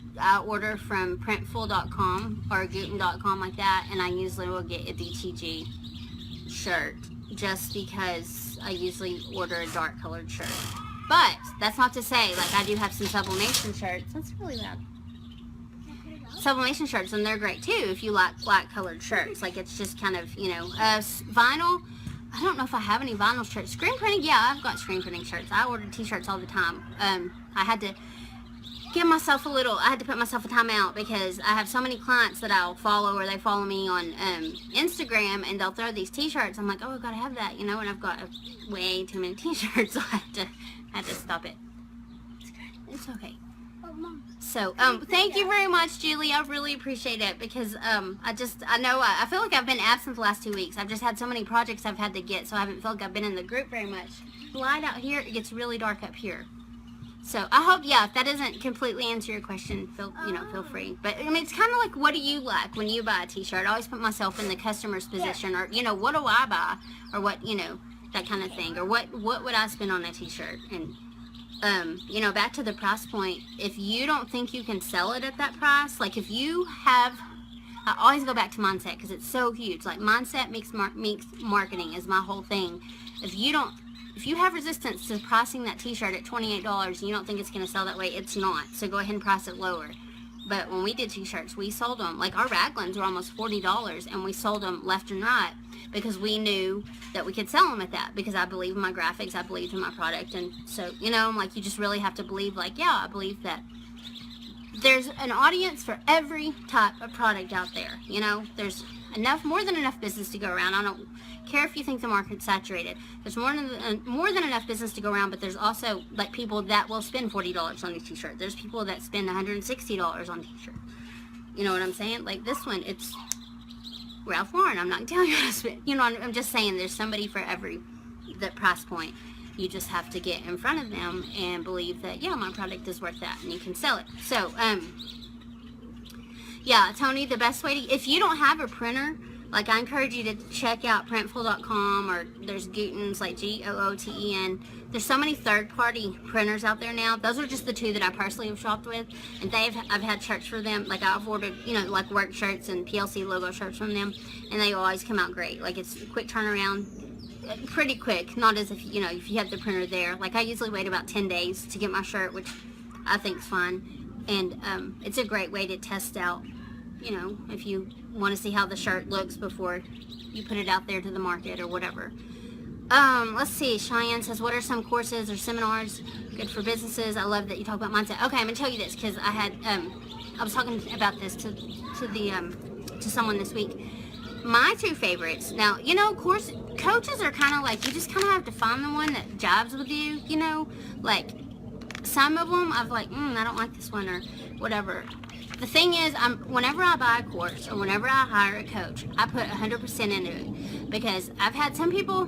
[SPEAKER 1] order from printful.com or Guten.com like that, and I usually will get a DTG shirt just because I usually order a dark colored shirt. But that's not to say, like, I do have some sublimation shirts. That's really loud. Sublimation shirts, and they're great too if you like black colored shirts. Like, it's just kind of, vinyl. I don't know if I have any vinyl shirts. Screen printing, yeah, I've got screen printing shirts. I order t-shirts all the time. I had to give myself I had to put myself a timeout because I have so many clients that I'll follow, or they follow me on Instagram, and they'll throw these t-shirts. I'm like, oh, I've got to have that, and I've got way too many t-shirts, so I had to stop it. It's good. It's okay. So, thank you very much, Julie. I really appreciate it because I feel like I've been absent the last 2 weeks. I've just had so many projects I've had to get, so I haven't felt like I've been in the group very much. The light out here, it gets really dark up here. So, I hope, if that doesn't completely answer your question, feel free. But, it's kind of like, what do you like when you buy a t-shirt? I always put myself in the customer's position, or, what do I buy? Or what, that kind of thing. Or what would I spend on a t-shirt? And back to the price point, if you don't think you can sell it at that price, like if you have, I always go back to mindset because it's so huge. Like, mindset makes marketing is my whole thing. If you have resistance to pricing that t-shirt at $28 and you don't think it's going to sell that way, it's not. So go ahead and price it lower. But when we did t-shirts, we sold them, like our raglans were almost $40, and we sold them left and right because we knew that we could sell them at that, because I believe in my graphics, I believed in my product. And so, like, you just really have to believe, like, yeah, I believe that there's an audience for every type of product out there. There's more than enough business to go around. I don't care if you think the market's saturated. There's more than enough business to go around, but there's also, like, people that will spend $40 on a t-shirt. There's people that spend $160 on a t-shirt. You know what I'm saying? Like, this one, it's Ralph Lauren. I'm not telling you how to spend. I'm just saying there's somebody for every price point. You just have to get in front of them and believe that, yeah, my product is worth that, and you can sell it. So, yeah, Tony, the best way to, if you don't have a printer, like, I encourage you to check out printful.com, or there's Gooten's, like Gooten. There's so many third-party printers out there now. Those are just the two that I personally have shopped with, and I've had shirts for them. Like, I've ordered, like work shirts and PLC logo shirts from them, and they always come out great. Like, it's a quick turnaround, pretty quick, not as if, if you have the printer there. Like, I usually wait about 10 days to get my shirt, which I think is fine, and it's a great way to test out, if you want to see how the shirt looks before you put it out there to the market or whatever. Let's see. Cheyenne says, what are some courses or seminars good for businesses? I love that you talk about mindset. Okay, I'm gonna tell you this because I was talking about this to someone this week. My two favorites. Now, coaches are kind of like, you just kind of have to find the one that jives with you. Like, some of them I've like, I don't like this one or whatever. The thing is, whenever I buy a course or whenever I hire a coach, I put 100% into it, because I've had some people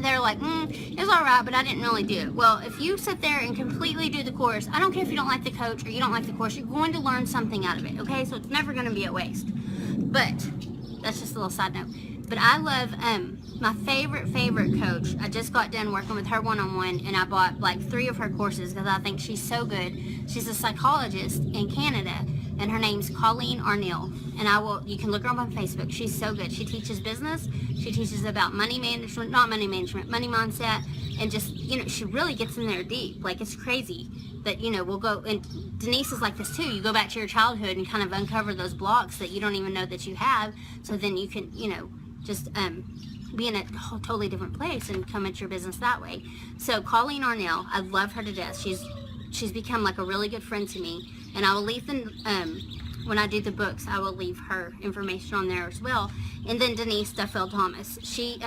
[SPEAKER 1] that are like, it's all right, but I didn't really do it. Well, if you sit there and completely do the course, I don't care if you don't like the coach or you don't like the course, you're going to learn something out of it, okay? So it's never going to be a waste. But that's just a little side note. But I love my favorite coach. I just got done working with her one-on-one, and I bought like 3 of her courses because I think she's so good. She's a psychologist in Canada, and her name's Colleen Arnell. And you can look her up on Facebook. She's so good. She teaches business. She teaches about money management, money mindset, and just, she really gets in there deep. Like, it's crazy that, we'll go, and Denise is like this too. You go back to your childhood and kind of uncover those blocks that you don't even know that you have. So then you can, just be in a totally different place and come at your business that way. So Colleen Arnell, I love her to death. She's become like a really good friend to me, and I will leave the when I do the books, I will leave her information on there as well. And then Denise Duffield Thomas, she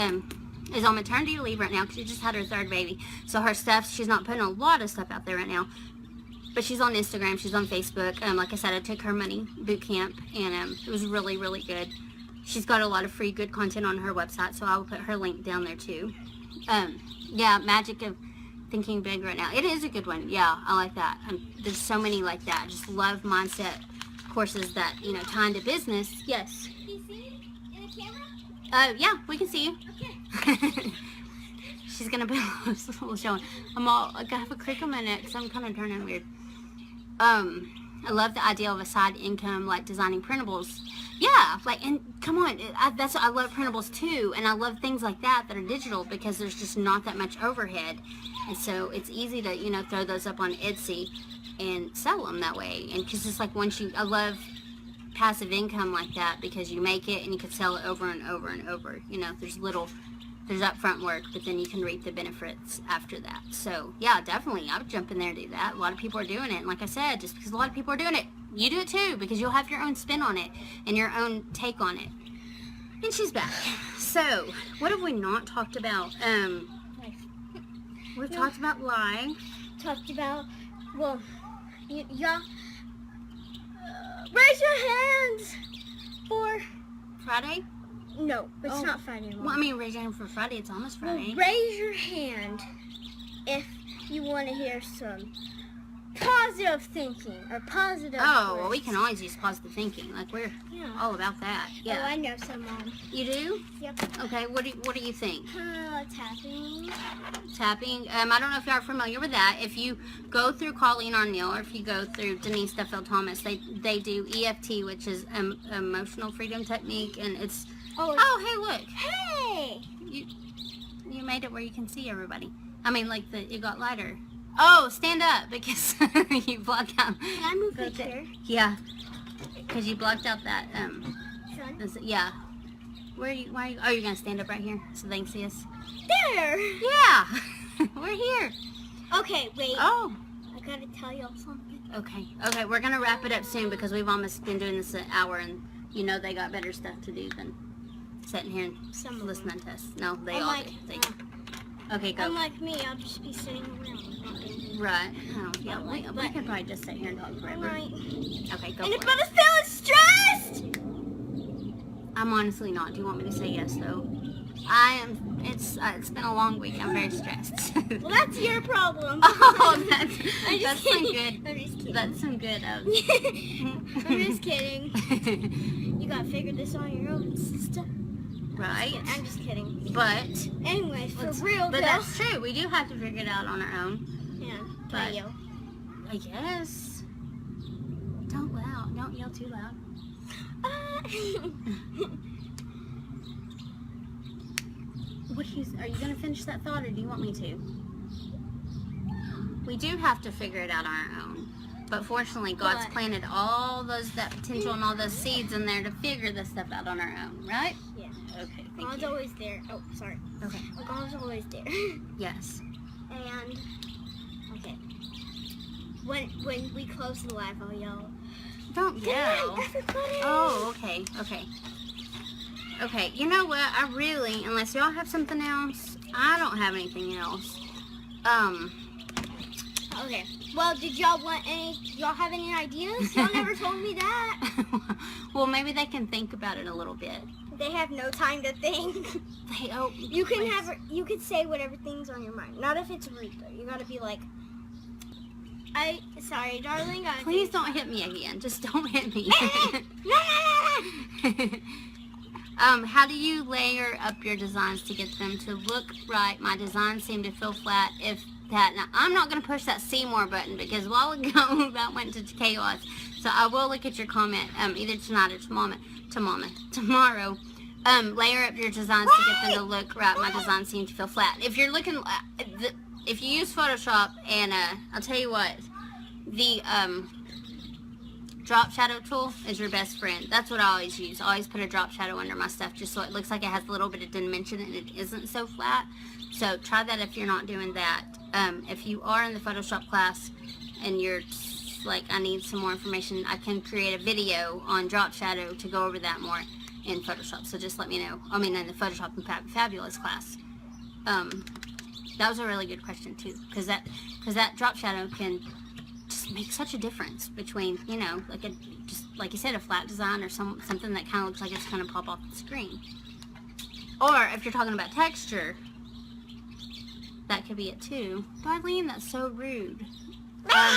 [SPEAKER 1] is on maternity leave right now because she just had her 3rd baby, so her stuff, she's not putting a lot of stuff out there right now, but she's on Instagram, she's on Facebook. Like I said, I took her money boot camp, and it was really, really good. She's got a lot of free good content on her website, so I will put her link down there too. Yeah, Magic of Thinking Big right now. It is a good one. Yeah, I like that. There's so many like that. I just love mindset courses that, you know, tie into business. Yes.
[SPEAKER 2] Can you see me in the camera?
[SPEAKER 1] Yeah, we can see you.
[SPEAKER 2] Okay.
[SPEAKER 1] She's gonna be a little showing. I have a crick on my neck, so I'm kind of turning weird. I love the idea of a side income, like designing printables. Yeah, like, and come on, I love printables too, and I love things like that are digital because there's just not that much overhead, and so it's easy to, you know, throw those up on Etsy and sell them that way. And because it's like I love passive income like that because you make it and you can sell it over and over and over. You know, there's upfront work, but then you can reap the benefits after that. So yeah, definitely, I would jump in there and do that. A lot of people are doing it, and like I said, just because a lot of people are doing it, you do it too, because you'll have your own spin on it and your own take on it. And she's back. So what have we not talked about? We've talked about Ryleigh.
[SPEAKER 2] Talked about, well, y'all raise your hands for
[SPEAKER 1] Friday?
[SPEAKER 2] no, it's not Friday anymore.
[SPEAKER 1] Well, I mean, raise your hand for Friday. It's almost Friday.
[SPEAKER 2] Well, raise your hand if you want to hear some positive thinking or positive
[SPEAKER 1] Oh, well,
[SPEAKER 2] words.
[SPEAKER 1] we can always use positive thinking. Like, we're all about that. Yeah.
[SPEAKER 2] Oh, I know some, Mom.
[SPEAKER 1] You do?
[SPEAKER 2] Yep.
[SPEAKER 1] Okay, what do you think?
[SPEAKER 2] Tapping.
[SPEAKER 1] Tapping. I don't know if you are familiar with that. If you go through Colleen Arnell or if you go through Denise Duffield Thomas, they do EFT, which is emotional freedom technique, and it's hey, look.
[SPEAKER 2] Hey!
[SPEAKER 1] You made it where you can see everybody. I mean, like, it got lighter. Oh, stand up because you blocked out.
[SPEAKER 2] Can I move the chair?
[SPEAKER 1] Yeah, because you blocked out that
[SPEAKER 2] Sun?
[SPEAKER 1] yeah. Why are you? Oh, you're gonna stand up right here so they can see us.
[SPEAKER 2] There!
[SPEAKER 1] Yeah, we're here.
[SPEAKER 2] Okay, wait.
[SPEAKER 1] Oh.
[SPEAKER 2] I gotta tell y'all something.
[SPEAKER 1] Okay, we're gonna wrap it up soon because we've almost been doing this an hour, and you know they got better stuff to do than sitting here and listening to us. No, they all do. Okay, go.
[SPEAKER 2] Unlike me, I'll just be sitting around.
[SPEAKER 1] Right. Oh, yeah, we could probably just sit here and talk forever.
[SPEAKER 2] Right.
[SPEAKER 1] Okay, go
[SPEAKER 2] And
[SPEAKER 1] for
[SPEAKER 2] if
[SPEAKER 1] it.
[SPEAKER 2] I'm feeling stressed!
[SPEAKER 1] I'm honestly not. Do you want me to say yes, though? I am. It's been a long week. I'm very stressed.
[SPEAKER 2] Well, that's your problem.
[SPEAKER 1] Oh,
[SPEAKER 2] I'm
[SPEAKER 1] that's
[SPEAKER 2] just
[SPEAKER 1] some
[SPEAKER 2] kidding.
[SPEAKER 1] good.
[SPEAKER 2] I'm just kidding.
[SPEAKER 1] That's some good.
[SPEAKER 2] I'm just kidding. You gotta figure this on your own, sister.
[SPEAKER 1] Right.
[SPEAKER 2] I'm just kidding.
[SPEAKER 1] But
[SPEAKER 2] Anyways, for real
[SPEAKER 1] but
[SPEAKER 2] though.
[SPEAKER 1] that's true. We do have to figure it out on our own.
[SPEAKER 2] Yeah.
[SPEAKER 1] But
[SPEAKER 2] I yell.
[SPEAKER 1] I guess. Don't yell too loud. Are you gonna finish that thought, or do you want me to? We do have to figure it out on our own. But fortunately, God's planted all that potential and all those seeds in there to figure this stuff out on our own, right?
[SPEAKER 2] Yeah.
[SPEAKER 1] Okay, thank
[SPEAKER 2] God's
[SPEAKER 1] you.
[SPEAKER 2] always there. Oh, sorry.
[SPEAKER 1] Okay.
[SPEAKER 2] God's always there.
[SPEAKER 1] Yes.
[SPEAKER 2] And okay. When we close the live, I'll yell.
[SPEAKER 1] Don't yell.
[SPEAKER 2] Everybody.
[SPEAKER 1] Oh, okay. Okay, you know what? I really, unless y'all have something else, I don't have anything else.
[SPEAKER 2] Okay. Well, did y'all have any ideas? Y'all never told me that.
[SPEAKER 1] Well, maybe they can think about it a little bit.
[SPEAKER 2] They have no time to think. You can say whatever things on your mind. Not if it's rude though. You gotta be like, sorry, darling.
[SPEAKER 1] Please don't hit me again. Just don't hit me.
[SPEAKER 2] No.
[SPEAKER 1] How do you layer up your designs to get them to look right? My designs seem to feel flat. Now, I'm not going to push that see more button because a while ago that went to chaos. So I will look at your comment either tonight or tomorrow. Layer up your designs to get them to look right. My designs seem to feel flat. If you're looking, if you use Photoshop, and I'll tell you what, drop shadow tool is your best friend. That's what I always use. I always put a drop shadow under my stuff just so it looks like it has a little bit of dimension and it isn't so flat. So try that if you're not doing that. If you are in the Photoshop class and you're like, I need some more information, I can create a video on drop shadow to go over that more in Photoshop. So just let me know. I mean, in the Photoshop and Fabulous class. That was a really good question too, because that drop shadow can just make such a difference between, you know, like just like you said, a flat design or something that kind of looks like it's going to pop off the screen. Or if you're talking about texture, that could be it too. Darlene, that's so rude.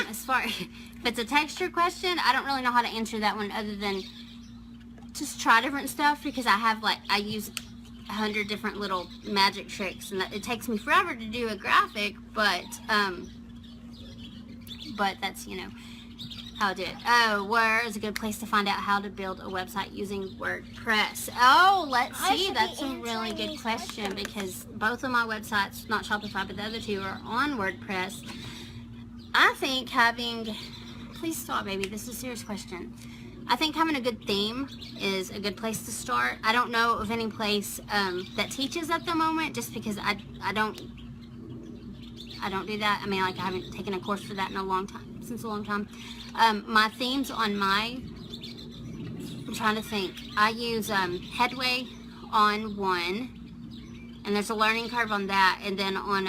[SPEAKER 1] As far if it's a texture question, I don't really know how to answer that one other than just try different stuff, because I use 100 different little magic tricks, and it takes me forever to do a graphic, but that's, you know, how I do it. Oh, where is a good place to find out how to build a website using WordPress? Oh, let's see. That's a really good question, because both of my websites, not Shopify, but the other two, are on WordPress. I think please stop, baby. This is a serious question. I think having a good theme is a good place to start. I don't know of any place that teaches at the moment, just because I don't do that. I mean, like, I haven't taken a course for that in a long time. My themes on I'm trying to think. I use Headway on one, and there's a learning curve on that, and then on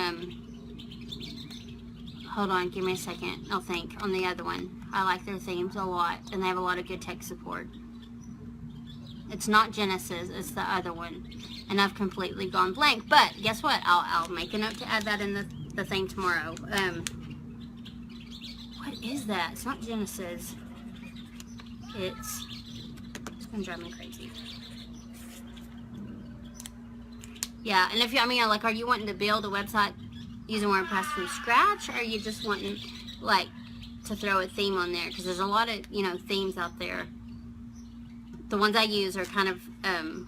[SPEAKER 1] hold on, give me a second. I'll think on the other one. I like their themes a lot, and they have a lot of good tech support. It's not Genesis, it's the other one, and I've completely gone blank. But guess what? I'll make a note to add that in the thing tomorrow. What is that? It's not Genesis. It's gonna drive me crazy. Yeah, and if you, I mean, like, are you wanting to build a website using WordPress from scratch, or are you just wanting, like, to throw a theme on there? Because there's a lot of, you know, themes out there. The ones I use are kind of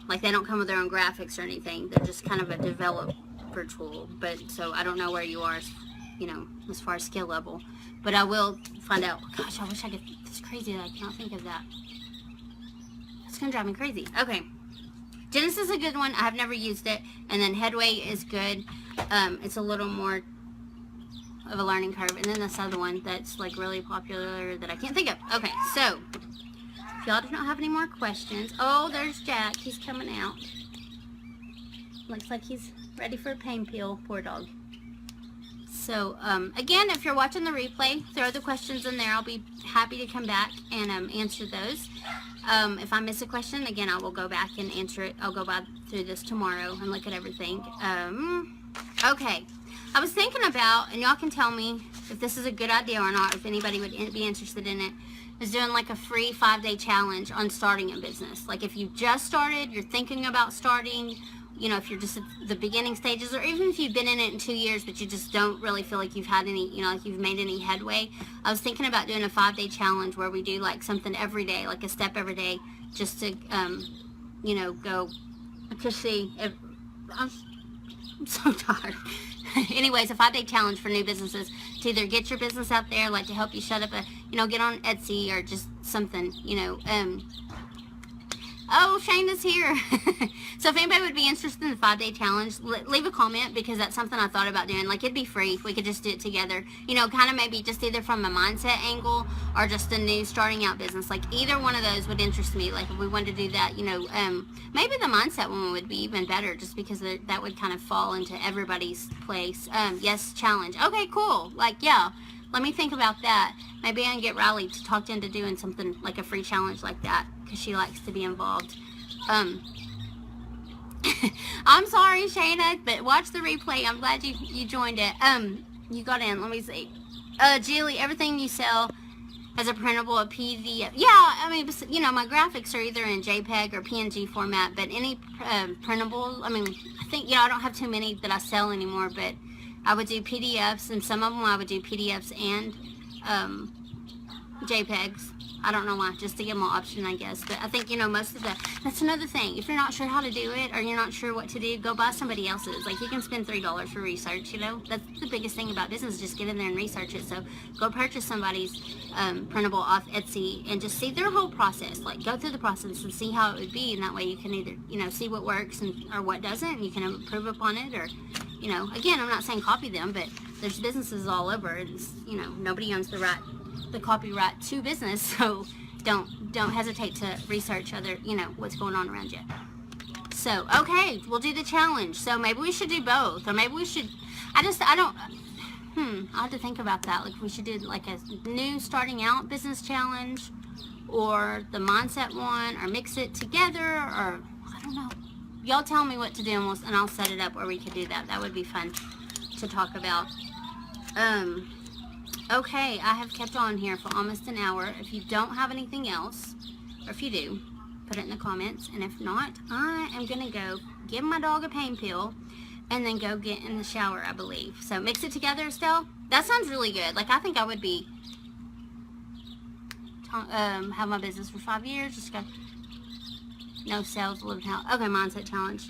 [SPEAKER 1] like, they don't come with their own graphics or anything. They're just kind of a developer tool. But so I don't know where you are, you know, as far as skill level, but I will find out. Gosh, I wish I could. It's crazy that I cannot think of that. It's gonna drive me crazy. Okay, Genesis is a good one. I've never used it. And then Headway is good. It's a little more of a learning curve. And then this other one that's like really popular that I can't think of. Okay, so if y'all do not have any more questions. Oh, there's Jack. He's coming out. Looks like he's ready for a pain pill. Poor dog. So, again, if you're watching the replay, throw the questions in there. I'll be happy to come back and answer those. If I miss a question, again, I will go back and answer it. I'll go through this tomorrow and look at everything. Okay. I was thinking about, and y'all can tell me if this is a good idea or not, if anybody would be interested in it, is doing like a free 5-day challenge on starting a business. Like, if you just started, you're thinking about starting, you know, if you're just at the beginning stages, or even if you've been in it in 2 years, but you just don't really feel like you've had any, you know, like you've made any headway. I was thinking about doing a 5-day challenge where we do like something every day, like a step every day, just to, you know, go to see if, I'm so tired. Anyways, a 5-day challenge for new businesses to either get your business out there, like to help you shut up you know, get on Etsy or just something, you know. Oh, Shayna's here. So if anybody would be interested in the 5-day challenge, leave a comment, because that's something I thought about doing. Like, it'd be free. We could just do it together. You know, kind of maybe just either from a mindset angle or just a new starting out business. Like, either one of those would interest me. Like, if we wanted to do that, you know, maybe the mindset one would be even better, just because that would kind of fall into everybody's place. Yes, challenge. Okay, cool. Like, yeah. Let me think about that. Maybe I can get Ryleigh to talk into doing something like a free challenge like that, because she likes to be involved. I'm sorry, Shayna, but watch the replay. I'm glad you joined it. You got in. Let me see. Julie, everything you sell as a printable, a PDF. Yeah, I mean, you know, my graphics are either in JPEG or PNG format, but any printable, I mean, I think, you know, I don't have too many that I sell anymore, but I would do PDFs, and some of them I would do PDFs and JPEGs. I don't know why, just to give them an option, I guess. But I think, you know, most of that's another thing. If you're not sure how to do it or you're not sure what to do, go buy somebody else's. Like, you can spend $3 for research, you know. That's the biggest thing about business, just get in there and research it. So go purchase somebody's printable off Etsy and just see their whole process. Like, go through the process and see how it would be, and that way you can either, you know, see what works and or what doesn't, and you can improve upon it, or, you know, again, I'm not saying copy them, but there's businesses all over, and, you know, nobody owns the copyright to business, so don't hesitate to research other, you know, what's going on around you. So, okay, we'll do the challenge. So maybe we should do both, or maybe we should, I don't, I'll have to think about that. Like, we should do like a new starting out business challenge, or the mindset one, or mix it together, or I don't know. Y'all tell me what to do, and I'll set it up where we could do that. That would be fun to talk about. Okay, I have kept on here for almost an hour. If you don't have anything else, or if you do, put it in the comments. And if not, I am going to go give my dog a pain pill and then go get in the shower, I believe. So mix it together, Estelle. That sounds really good. Like, I think I would be, have my business for 5 years. Just got no sales, live out. Okay, mindset challenge.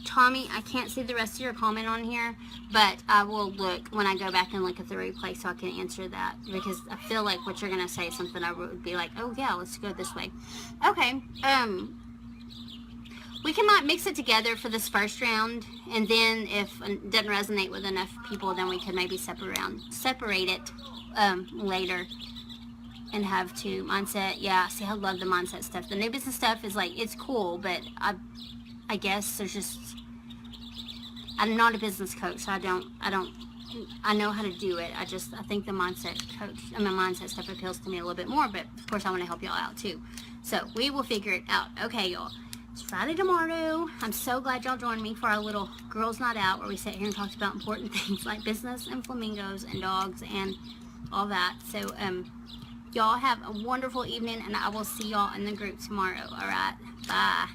[SPEAKER 1] Tommy, I can't see the rest of your comment on here, but I will look when I go back and look at the replay so I can answer that, because I feel like what you're going to say is something I would be like, oh yeah, let's go this way. Okay, we can like mix it together for this first round, and then if it doesn't resonate with enough people, then we can maybe separate it later and have two. Mindset, yeah, see, I love the mindset stuff. The new business stuff is like, it's cool, but I guess there's just, I'm not a business coach, so I know how to do it. I think the mindset stuff appeals to me a little bit more, but of course I want to help y'all out too. So we will figure it out. Okay, y'all. It's Friday tomorrow. I'm so glad y'all joined me for our little girls' night out where we sit here and talk about important things like business and flamingos and dogs and all that. So, y'all have a wonderful evening, and I will see y'all in the group tomorrow. All right. Bye.